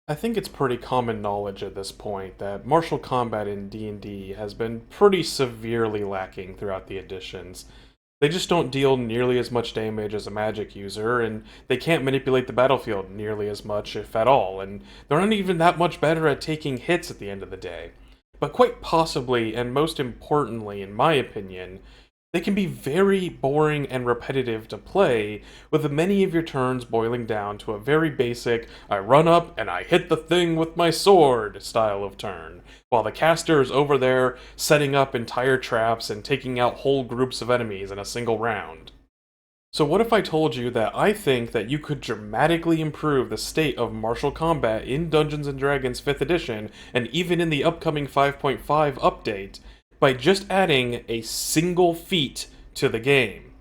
I think it's pretty common knowledge at this point that martial combat in D&D has been pretty severely lacking throughout the editions. They just don't deal nearly as much damage as a magic user, and they can't manipulate the battlefield nearly as much, if at all, and they're not even that much better at taking hits at the end of the day. But quite possibly, and most importantly, in my opinion, they can be very boring and repetitive to play, with many of your turns boiling down to a very basic, I run up and I hit the thing with my sword style of turn, while the caster is over there setting up entire traps and taking out whole groups of enemies in a single round. So what if I told you that I think that you could dramatically improve the state of martial combat in Dungeons & Dragons 5th edition, and even in the upcoming 5.5 update, by just adding a single feat to the game?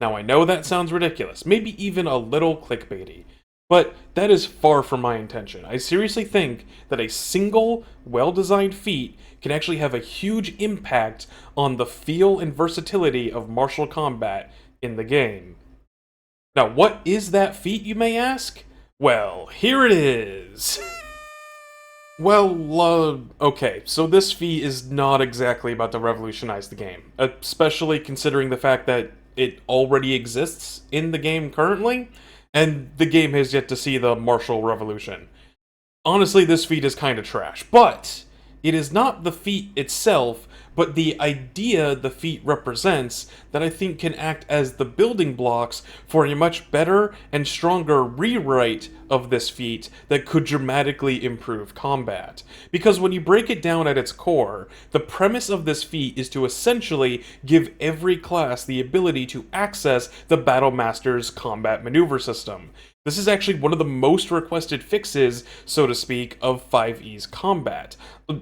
Now I know that sounds ridiculous, maybe even a little clickbaity, but that is far from my intention. I seriously think that a single, well-designed feat can actually have a huge impact on the feel and versatility of martial combat in the game. Now, what is that feat, you may ask? Well, here it is! Well, okay, so this feat is not exactly about to revolutionize the game, especially considering the fact that it already exists in the game currently, and the game has yet to see the martial revolution. Honestly, this feat is kind of trash, but it is not the feat itself, but the idea the feat represents that I think can act as the building blocks for a much better and stronger rewrite of this feat that could dramatically improve combat. Because when you break it down at its core, the premise of this feat is to essentially give every class the ability to access the Battle Master's combat maneuver system. This is actually one of the most requested fixes, so to speak, of 5e's combat.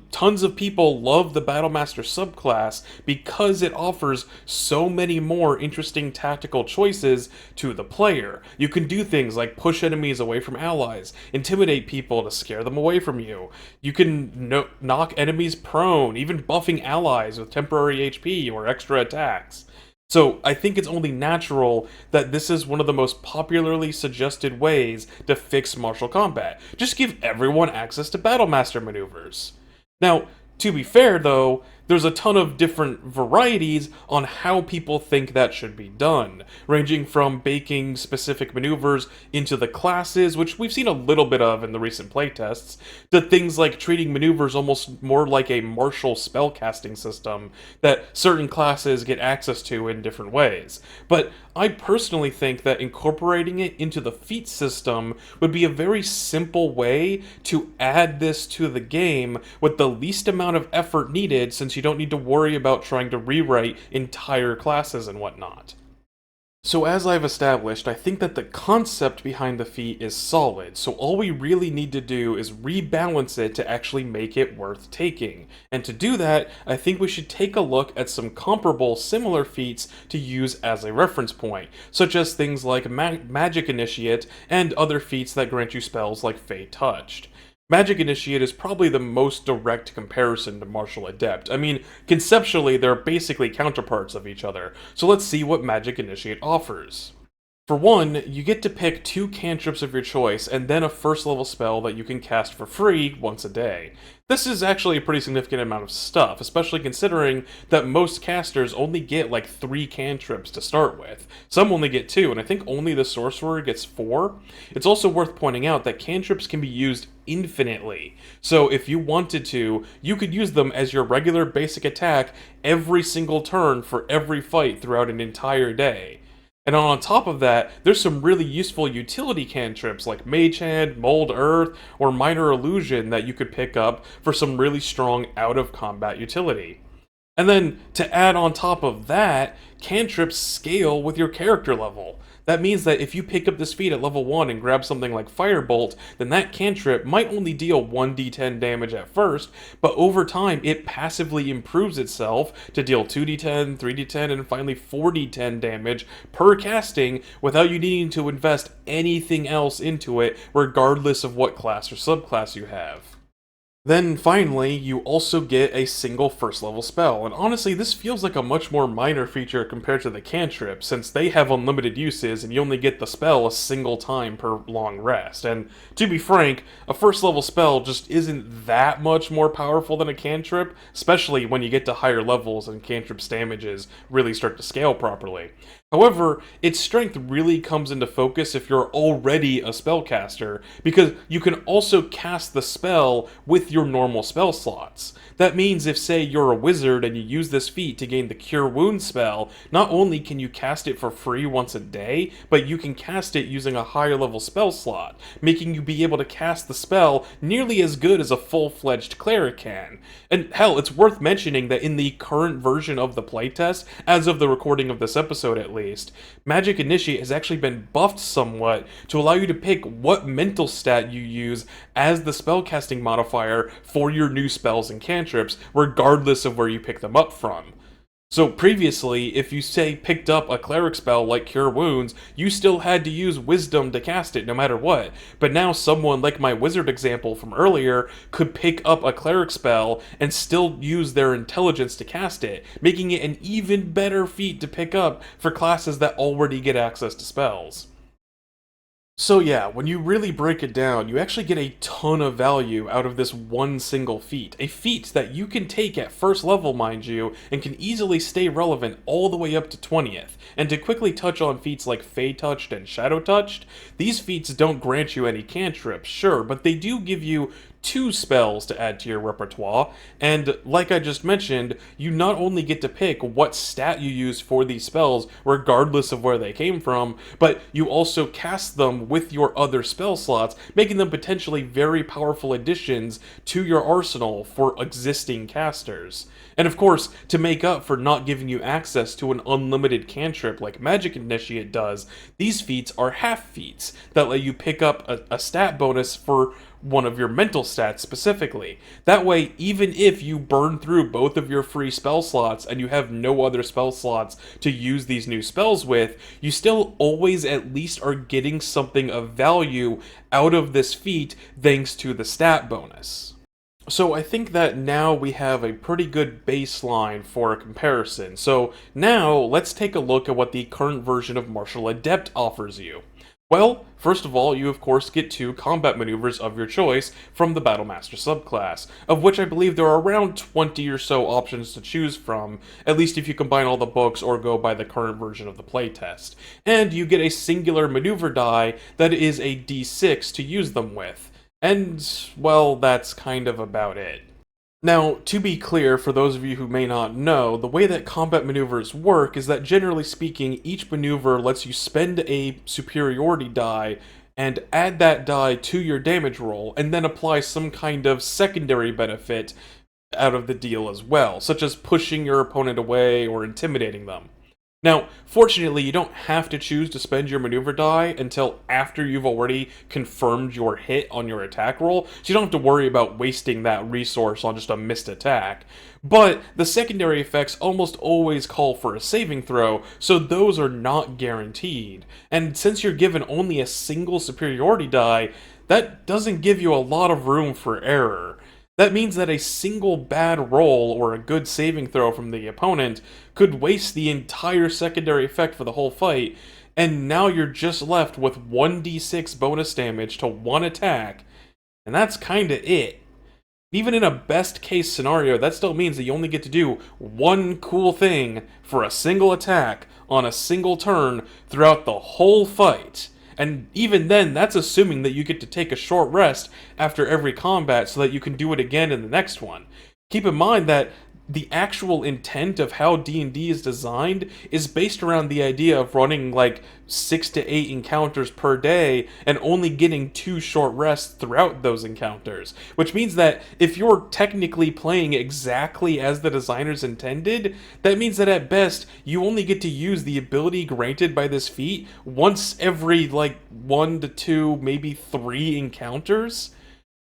Tons of people love the Battlemaster subclass because it offers so many more interesting tactical choices to the player. You can do things like push enemies away from allies, intimidate people to scare them away from you. You can knock enemies prone, even buffing allies with temporary HP or extra attacks. So I think it's only natural that this is one of the most popularly suggested ways to fix martial combat. Just give everyone access to Battlemaster maneuvers. Now, to be fair though, there's a ton of different varieties on how people think that should be done, ranging from baking specific maneuvers into the classes, which we've seen a little bit of in the recent playtests, to things like treating maneuvers almost more like a martial spellcasting system that certain classes get access to in different ways. But I personally think that incorporating it into the feat system would be a very simple way to add this to the game with the least amount of effort needed, since you don't need to worry about trying to rewrite entire classes and whatnot. So as I've established, I think that the concept behind the feat is solid, so all we really need to do is rebalance it to actually make it worth taking. And to do that, I think we should take a look at some comparable similar feats to use as a reference point, such as things like Magic Initiate and other feats that grant you spells like Fey Touched. Magic Initiate is probably the most direct comparison to Martial Adept. I mean, conceptually, they're basically counterparts of each other, so let's see what Magic Initiate offers. For one, you get to pick 2 cantrips of your choice, and then a first level spell that you can cast for free once a day. This is actually a pretty significant amount of stuff, especially considering that most casters only get like 3 cantrips to start with. Some only get 2, and I think only the sorcerer gets 4. It's also worth pointing out that cantrips can be used infinitely, so if you wanted to, you could use them as your regular basic attack every single turn for every fight throughout an entire day. And on top of that, there's some really useful utility cantrips like Mage Hand, Mold Earth, or Minor Illusion that you could pick up for some really strong out-of-combat utility. And then, to add on top of that, cantrips scale with your character level. That means that if you pick up this feat at level 1 and grab something like Firebolt, then that cantrip might only deal 1d10 damage at first, but over time it passively improves itself to deal 2d10, 3d10, and finally 4d10 damage per casting without you needing to invest anything else into it, regardless of what class or subclass you have. Then finally, you also get a single first level spell, and honestly, this feels like a much more minor feature compared to the cantrip, since they have unlimited uses and you only get the spell a single time per long rest. And to be frank, a first level spell just isn't that much more powerful than a cantrip, especially when you get to higher levels and cantrip's damages really start to scale properly. However, its strength really comes into focus if you're already a spellcaster, because you can also cast the spell with your normal spell slots. That means if, say, you're a wizard and you use this feat to gain the Cure Wounds spell, not only can you cast it for free once a day, but you can cast it using a higher level spell slot, making you be able to cast the spell nearly as good as a full-fledged cleric can. And hell, it's worth mentioning that in the current version of the playtest, as of the recording of this episode at least, Magic Initiate has actually been buffed somewhat to allow you to pick what mental stat you use as the spellcasting modifier for your new spells and cantrips, regardless of where you pick them up from. So previously, if you say picked up a cleric spell like Cure Wounds, you still had to use Wisdom to cast it no matter what. But now someone like my wizard example from earlier could pick up a cleric spell and still use their intelligence to cast it, making it an even better feat to pick up for classes that already get access to spells. So yeah, when you really break it down, you actually get a ton of value out of this one single feat. A feat that you can take at first level, mind you, and can easily stay relevant all the way up to 20th. And to quickly touch on feats like Fey Touched and Shadow Touched, these feats don't grant you any cantrips, sure, but they do give you two spells to add to your repertoire, and like I just mentioned, you not only get to pick what stat you use for these spells, regardless of where they came from, but you also cast them with your other spell slots, making them potentially very powerful additions to your arsenal for existing casters. And of course, to make up for not giving you access to an unlimited cantrip like Magic Initiate does, these feats are half feats that let you pick up a stat bonus for one of your mental stats specifically. That way, even if you burn through both of your free spell slots and you have no other spell slots to use these new spells with, you still always at least are getting something of value out of this feat thanks to the stat bonus. So I think that now we have a pretty good baseline for a comparison. So now let's take a look at what the current version of Martial Adept offers you. Well, first of all, you of course get two combat maneuvers of your choice from the Battlemaster subclass, of which I believe there are around 20 or so options to choose from, at least if you combine all the books or go by the current version of the playtest. And you get a singular maneuver die that is a d6 to use them with. And, well, that's kind of about it. Now, to be clear, for those of you who may not know, the way that combat maneuvers work is that generally speaking, each maneuver lets you spend a superiority die and add that die to your damage roll, and then apply some kind of secondary benefit out of the deal as well, such as pushing your opponent away or intimidating them. Now, fortunately, you don't have to choose to spend your maneuver die until after you've already confirmed your hit on your attack roll, so you don't have to worry about wasting that resource on just a missed attack. But the secondary effects almost always call for a saving throw, so those are not guaranteed. And since you're given only a single superiority die, that doesn't give you a lot of room for error. That means that a single bad roll or a good saving throw from the opponent could waste the entire secondary effect for the whole fight, and now you're just left with 1d6 bonus damage to one attack, and that's kinda it. Even in a best case scenario, that still means that you only get to do one cool thing for a single attack on a single turn throughout the whole fight. And even then, that's assuming that you get to take a short rest after every combat so that you can do it again in the next one. Keep in mind that the actual intent of how D&D is designed is based around the idea of running like 6 to 8 encounters per day and only getting 2 short rests throughout those encounters, which means that if you're technically playing exactly as the designers intended, that means that at best you only get to use the ability granted by this feat once every like 1 to 2, maybe 3 encounters.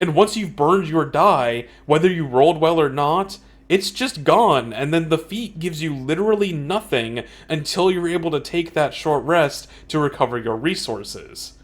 And once you've burned your die, whether you rolled well or not, it's just gone, and then the feat gives you literally nothing until you're able to take that short rest to recover your resources.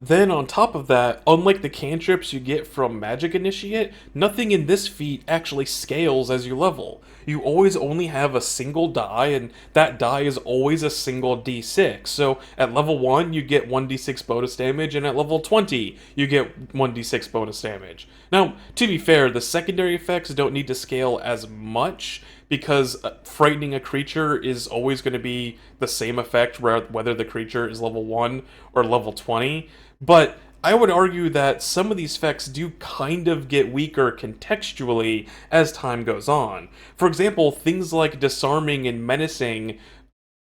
Then, on top of that, unlike the cantrips you get from Magic Initiate, nothing in this feat actually scales as you level. You always only have a single die, and that die is always a single d6. So at level 1, you get 1d6 bonus damage, and at level 20, you get 1d6 bonus damage. Now, to be fair, the secondary effects don't need to scale as much, because frightening a creature is always going to be the same effect whether the creature is level 1 or level 20. But I would argue that some of these effects do kind of get weaker contextually as time goes on. For example, things like disarming and menacing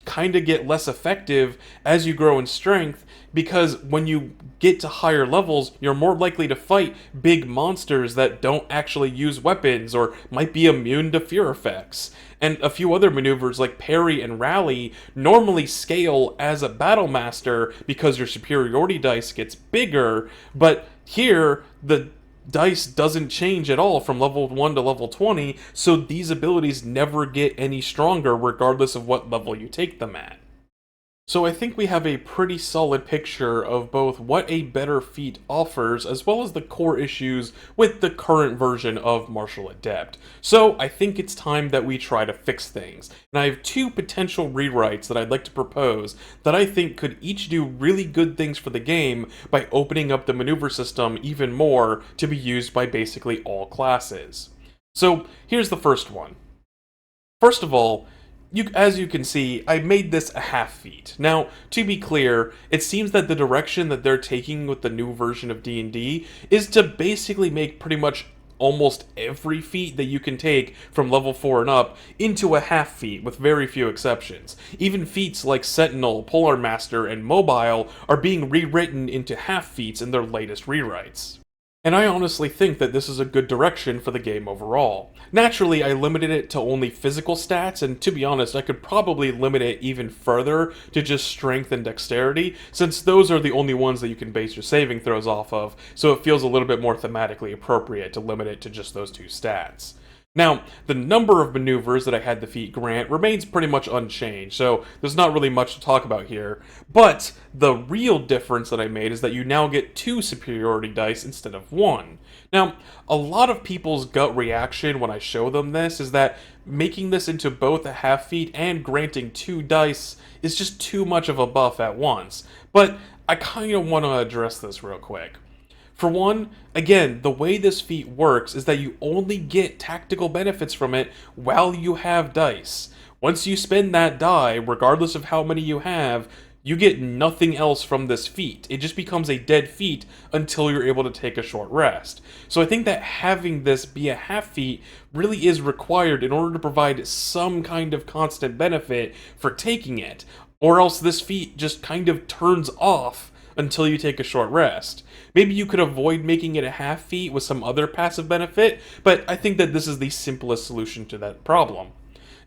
kind of get less effective as you grow in strength, because when you get to higher levels, you're more likely to fight big monsters that don't actually use weapons or might be immune to fear effects. And a few other maneuvers like parry and rally normally scale as a battle master because your superiority dice gets bigger, but here the dice doesn't change at all from level 1 to level 20, so these abilities never get any stronger regardless of what level you take them at. So I think we have a pretty solid picture of both what a better feat offers, as well as the core issues with the current version of Martial Adept. So I think it's time that we try to fix things. And I have two potential rewrites that I'd like to propose that I think could each do really good things for the game by opening up the maneuver system even more to be used by basically all classes. So here's the first one. First of all, as you can see, I made this a half feat. Now, to be clear, it seems that the direction that they're taking with the new version of D&D is to basically make pretty much almost every feat that you can take from level 4 and up into a half feat, with very few exceptions. Even feats like Sentinel, Polar Master, and Mobile are being rewritten into half feats in their latest rewrites. And I honestly think that this is a good direction for the game overall. Naturally, I limited it to only physical stats, and to be honest, I could probably limit it even further to just strength and dexterity, since those are the only ones that you can base your saving throws off of, so it feels a little bit more thematically appropriate to limit it to just those two stats. Now, the number of maneuvers that I had the feat grant remains pretty much unchanged, so there's not really much to talk about here. But the real difference that I made is that you now get 2 superiority dice instead of 1. Now, a lot of people's gut reaction when I show them this is that making this into both a half feat and granting 2 dice is just too much of a buff at once. But I kind of want to address this real quick. For one, again, the way this feat works is that you only get tactical benefits from it while you have dice. Once you spend that die, regardless of how many you have, you get nothing else from this feat. It just becomes a dead feat until you're able to take a short rest. So I think that having this be a half feat really is required in order to provide some kind of constant benefit for taking it, or else this feat just kind of turns off until you take a short rest. Maybe you could avoid making it a half feat with some other passive benefit, but I think that this is the simplest solution to that problem.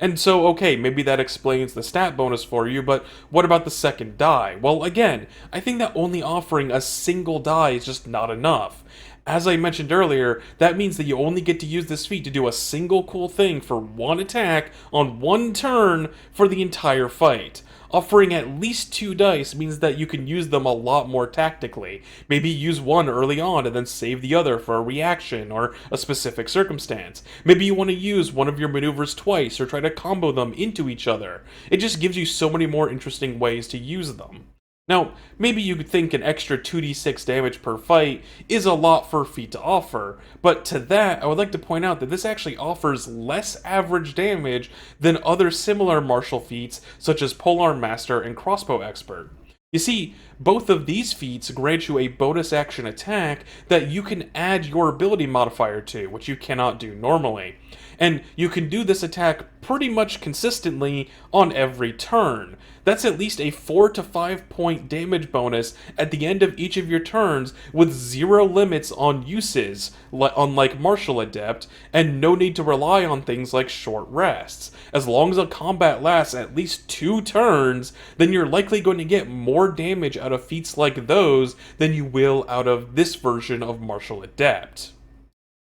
And so, okay, maybe that explains the stat bonus for you, but what about the second die? Well, again, I think that only offering a single die is just not enough. As I mentioned earlier, that means that you only get to use this feat to do a single cool thing for one attack on one turn for the entire fight. Offering at least 2 dice means that you can use them a lot more tactically. Maybe use one early on and then save the other for a reaction or a specific circumstance. Maybe you want to use one of your maneuvers twice or try to combo them into each other. It just gives you so many more interesting ways to use them. Now, maybe you could think an extra 2d6 damage per fight is a lot for a feat to offer, but to that, I would like to point out that this actually offers less average damage than other similar martial feats such as Polar Master and Crossbow Expert. You see, both of these feats grant you a bonus action attack that you can add your ability modifier to, which you cannot do normally. And you can do this attack pretty much consistently on every turn. That's at least a 4 to 5 point damage bonus at the end of each of your turns with 0 limits on uses, unlike Martial Adept, and no need to rely on things like short rests. As long as a combat lasts at least 2 turns, then you're likely going to get more damage out of feats like those than you will out of this version of Martial Adept.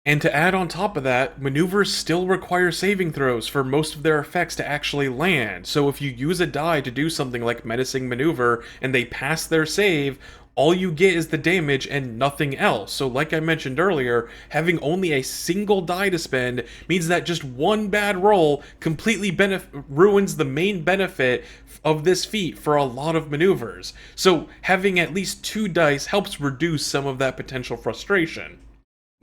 And to add on top of that, maneuvers still require saving throws for most of their effects to actually land, so if you use a die to do something like Menacing Maneuver and they pass their save, all you get is the damage and nothing else. So like I mentioned earlier, having only a single die to spend means that just one bad roll completely ruins the main benefit of this feat for a lot of maneuvers. So having at least 2 dice helps reduce some of that potential frustration.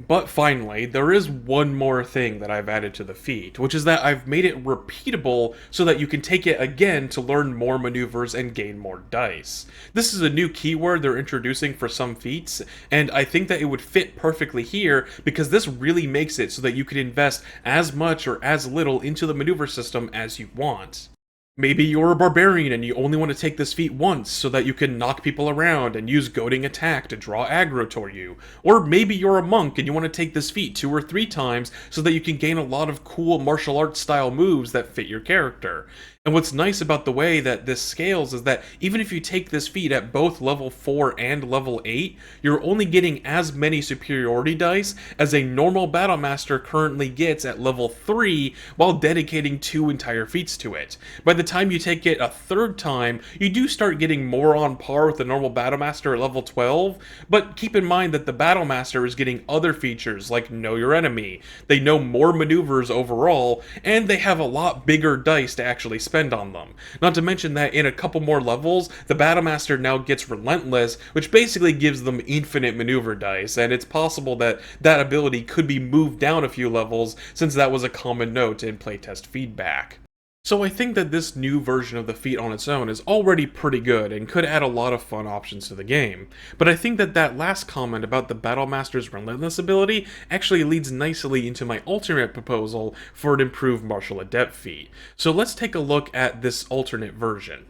But finally, there is one more thing that I've added to the feat, which is that I've made it repeatable so that you can take it again to learn more maneuvers and gain more dice. This is a new keyword they're introducing for some feats, and I think that it would fit perfectly here because this really makes it so that you can invest as much or as little into the maneuver system as you want. Maybe you're a barbarian and you only want to take this feat once so that you can knock people around and use goading attack to draw aggro toward you. Or maybe you're a monk and you want to take this feat 2 or 3 times so that you can gain a lot of cool martial arts style moves that fit your character. And what's nice about the way that this scales is that even if you take this feat at both level 4 and level 8, you're only getting as many superiority dice as a normal battle master currently gets at level 3 while dedicating 2 entire feats to it. By the time you take it a 3rd time, you do start getting more on par with the normal battle master at level 12, but keep in mind that the battle master is getting other features like know your enemy, they know more maneuvers overall, and they have a lot bigger dice to actually spend on them. Not to mention that in a couple more levels, the Battlemaster now gets Relentless, which basically gives them infinite maneuver dice, and it's possible that that ability could be moved down a few levels since that was a common note in playtest feedback. So I think that this new version of the feat on its own is already pretty good and could add a lot of fun options to the game, but I think that that last comment about the Battlemaster's Relentless ability actually leads nicely into my alternate proposal for an improved Martial Adept feat. So let's take a look at this alternate version.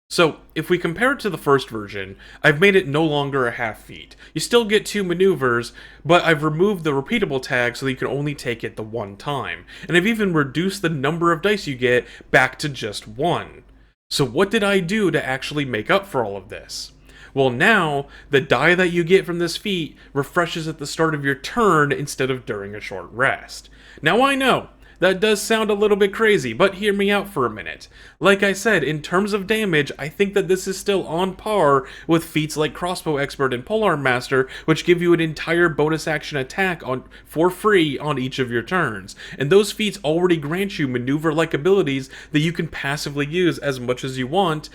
So, if we compare it to the first version, I've made it no longer a half feat. You still get 2 maneuvers, but I've removed the repeatable tag so that you can only take it the one time. And I've even reduced the number of dice you get back to just 1. So what did I do to actually make up for all of this? Well, now, the die that you get from this feat refreshes at the start of your turn instead of during a short rest. Now I know, that does sound a little bit crazy, but hear me out for a minute. Like I said, in terms of damage, I think that this is still on par with feats like Crossbow Expert and Polearm Master, which give you an entire bonus action attack for free on each of your turns. And those feats already grant you maneuver-like abilities that you can passively use as much as you want,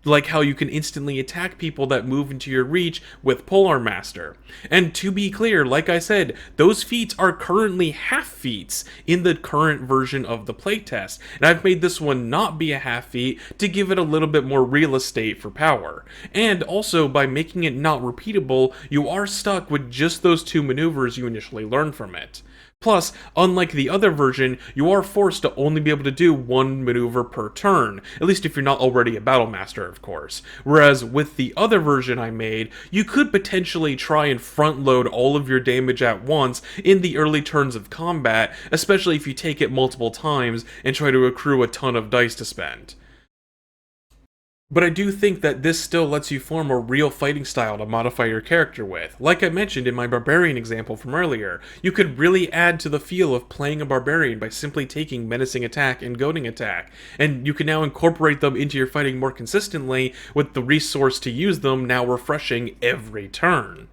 like how you can instantly attack people that move into your reach with Polearm Master. And to be clear, like I said, those feats are currently half feats in the current version of the playtest, and I've made this one not be a half feat to give it a little bit more real estate for power. And also, by making it not repeatable, you are stuck with just those 2 maneuvers you initially learned from it. Plus, unlike the other version, you are forced to only be able to do 1 maneuver per turn, at least if you're not already a Battle Master, of course. Whereas with the other version I made, you could potentially try and front load all of your damage at once in the early turns of combat, especially if you take it multiple times and try to accrue a ton of dice to spend. But I do think that this still lets you form a real fighting style to modify your character with. Like I mentioned in my barbarian example from earlier, you could really add to the feel of playing a barbarian by simply taking menacing attack and goading attack, and you can now incorporate them into your fighting more consistently with the resource to use them now refreshing every turn.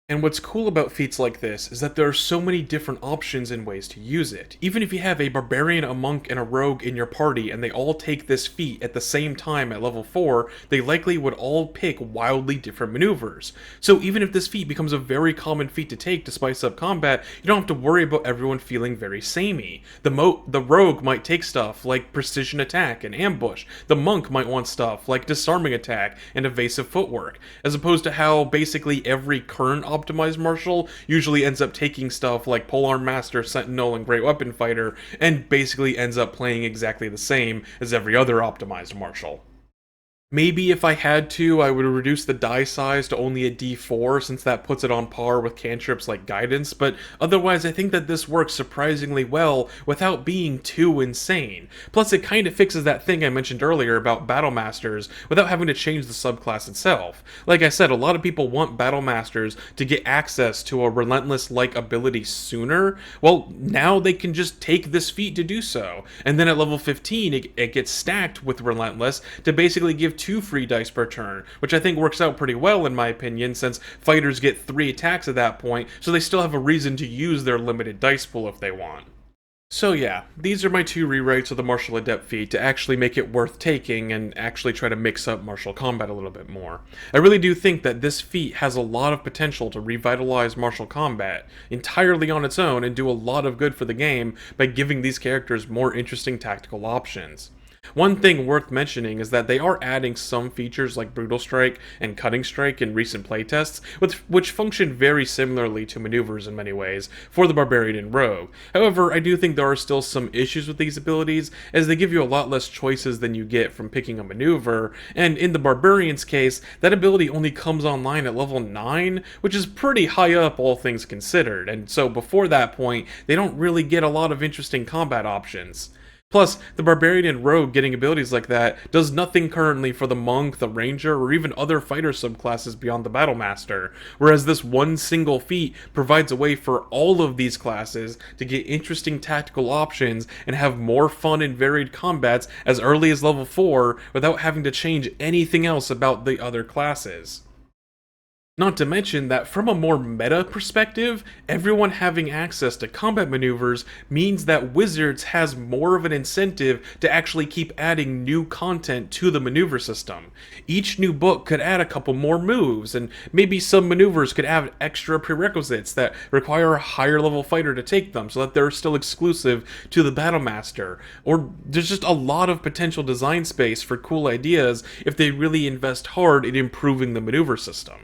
And what's cool about feats like this is that there are so many different options and ways to use it. Even if you have a barbarian, a monk, and a rogue in your party and they all take this feat at the same time at level 4, they likely would all pick wildly different maneuvers. So even if this feat becomes a very common feat to take to spice up combat, you don't have to worry about everyone feeling very samey. The rogue might take stuff like precision attack and ambush. The monk might want stuff like disarming attack and evasive footwork, as opposed to how basically every current optimized martial usually ends up taking stuff like Polearm Master, Sentinel, and Great Weapon Fighter, and basically ends up playing exactly the same as every other optimized martial. Maybe if I had to, I would reduce the die size to only a D4, since that puts it on par with cantrips like Guidance, but otherwise I think that this works surprisingly well without being too insane. Plus it kind of fixes that thing I mentioned earlier about Battle Masters without having to change the subclass itself. Like I said, a lot of people want Battle Masters to get access to a Relentless-like ability sooner. Well, now they can just take this feat to do so, and then at level 15 it gets stacked with Relentless to basically give 2 free dice per turn, which I think works out pretty well in my opinion, since fighters get 3 attacks at that point, so they still have a reason to use their limited dice pool if they want. So yeah, these are my 2 rewrites of the Martial Adept feat to actually make it worth taking and actually try to mix up martial combat a little bit more. I really do think that this feat has a lot of potential to revitalize martial combat entirely on its own and do a lot of good for the game by giving these characters more interesting tactical options. One thing worth mentioning is that they are adding some features like Brutal Strike and Cutting Strike in recent playtests, which function very similarly to maneuvers in many ways for the Barbarian and Rogue. However, I do think there are still some issues with these abilities, as they give you a lot less choices than you get from picking a maneuver, and in the Barbarian's case, that ability only comes online at level 9, which is pretty high up all things considered, and so before that point, they don't really get a lot of interesting combat options. Plus, the Barbarian and Rogue getting abilities like that does nothing currently for the Monk, the Ranger, or even other fighter subclasses beyond the Battlemaster, whereas this one single feat provides a way for all of these classes to get interesting tactical options and have more fun and varied combats as early as level 4 without having to change anything else about the other classes. Not to mention that from a more meta perspective, everyone having access to combat maneuvers means that Wizards has more of an incentive to actually keep adding new content to the maneuver system. Each new book could add a couple more moves, and maybe some maneuvers could add extra prerequisites that require a higher level fighter to take them so that they're still exclusive to the Battlemaster. Or there's just a lot of potential design space for cool ideas if they really invest hard in improving the maneuver system.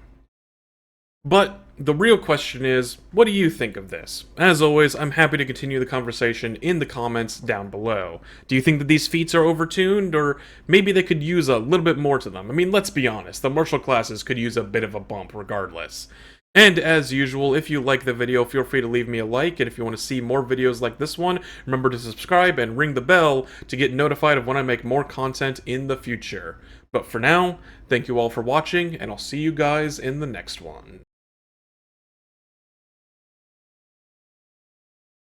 But the real question is, what do you think of this? As always, I'm happy to continue the conversation in the comments down below. Do you think that these feats are overtuned, or maybe they could use a little bit more to them? I mean, let's be honest, the martial classes could use a bit of a bump regardless. And as usual, if you like the video, feel free to leave me a like, and if you want to see more videos like this one, remember to subscribe and ring the bell to get notified of when I make more content in the future. But for now, thank you all for watching, and I'll see you guys in the next one.